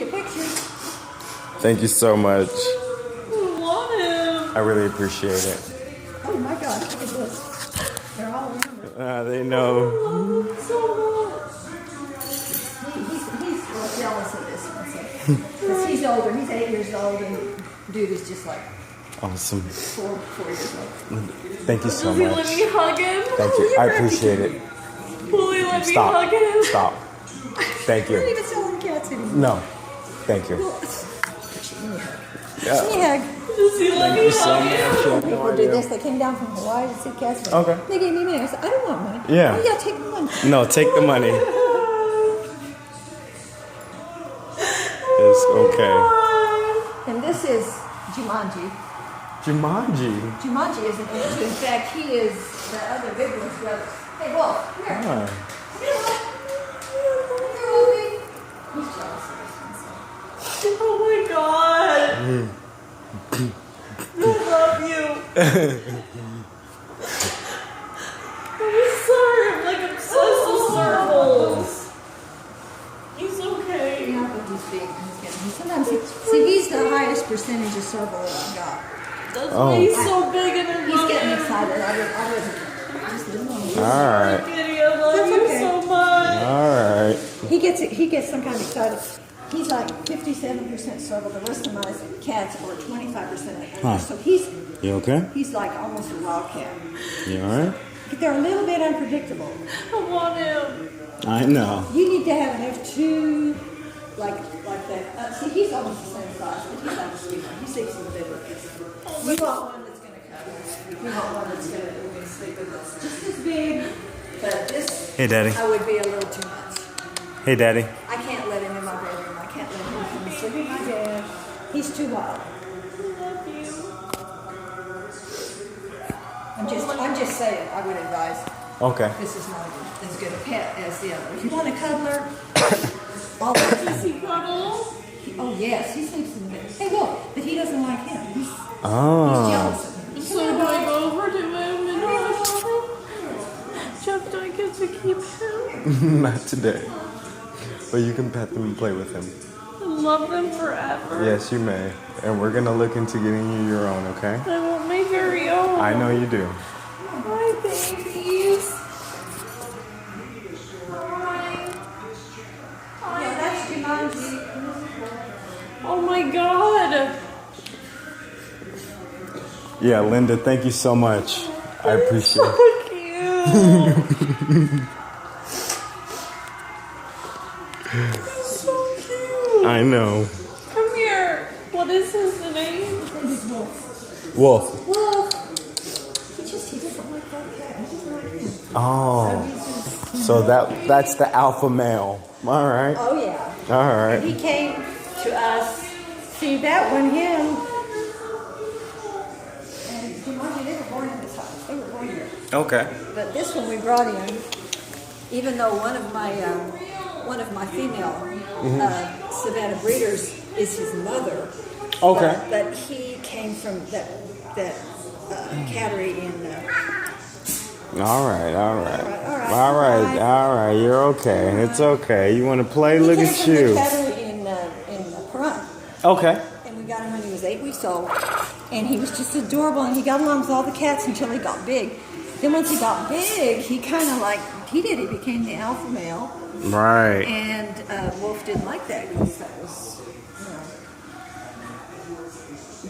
your pictures. Thank you so much. I want him. I really appreciate it. Oh my gosh, look at this. They're all around. They know. He's real jealous of this one. Because he's older. He's 8 years old, and dude is just like Awesome. 4 years old. Thank you so Does he much. let me hug him? Thank you. I appreciate it. Will he let me Stop. hug him? Stop. Thank We're not you. even selling cats anymore. No. Thank you. Yeah. Give me a hug. Does he let me hug him? People do this. They came down from Hawaii to see cats. Okay. They gave me money. I said, I don't want money. Yeah. Oh, yeah, take the money. No, take the money. It's okay. And this is Jumanji. Jumanji. Jumanji is an ant. In fact, he is the other big one's brother. Hey, Wolf, here. Ah. Here, Wolf. Here, Wolfie. He's jealous of this one. Oh my god. I love you. I'm sorry. I'm like obsessed with circles. He's okay. Yeah, but he's big. Sometimes he's the highest percentage of circle that I've got. That's why he's so big and He's getting excited. I wasn't. Just didn't want to. All right. Kitty, I love That's you okay. so much. All right. He gets some kind of excited. He's like 57% circle. The rest of my cats are 25%. Huh. So he's You okay? like almost a wild cat. You all right? They're a little bit unpredictable. I want him. I know. You need to have an F2 like that. See, he's almost the same size, but he's like a sweet one. He sleeps in the bed with us. You want one that's going to cuddle. You want one that's going to sleep with us. Just as big, but this Hey, Daddy. I would be a little too much. Hey, Daddy. I can't let him in my bedroom. I can't let him come and sleep in my bed. He's too wild. I love you. I'm just saying. I would advise Okay. this is not as good a pet as the other. If you want a cuddler, all Does he cuddle? oh yes, he sleeps in the bed. Hey, look, but he doesn't like him. He's Oh. jealous of him. So do I go over to him and hug him? Jeff, do I get to keep him? Not today. But you can pet them and play with him. I love them forever. Yes, you may. And we're going to look into getting you your own, okay? I want my very own. I know you do. Hi, babies. Hi. Yeah, that's Jumanji. Oh my god. Yeah, Linda, thank you so much. I appreciate it. So cute. So cute. I know. Come here. What is his name? He's Wolf. Wolf. Wolf. He doesn't like that cat. He doesn't like him. Oh. So that's the alpha male. All right. Oh yeah. All right. He came to us. See that one, him. And Jumanji, they were born in this house. They were born here. Okay. But this one we brought in, even though one of my female Savannah breeders is his mother. Okay. But he came from that cattery in. All right. All right. You're okay. It's okay. You want to play? Look He at came from the you. cattery in Pahrump. Okay. And we got him when he was 8 weeks old. And he was just adorable. And he got along with all the cats until he got big. Then once he got big, he kind of he became the alpha male. Right. And Wolf didn't like that because that was,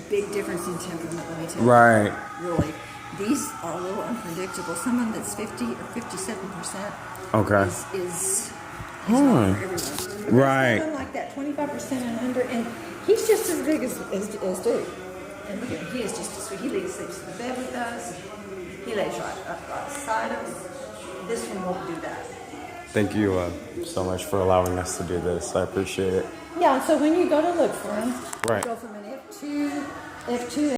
big difference in temperament, let me tell you. Right. Really. These are a little unpredictable. Someone that's 50 or 57% Okay. is not for everyone. Right. Something like that, 25% and under, and he's just as big as dude. And look at him, he is just as sweet. He sleeps in the bed with us. He lays right beside us. This one won't do that. Thank you so much for allowing us to do this. I appreciate it. Yeah, so when you go to look for him, Right. go from an F2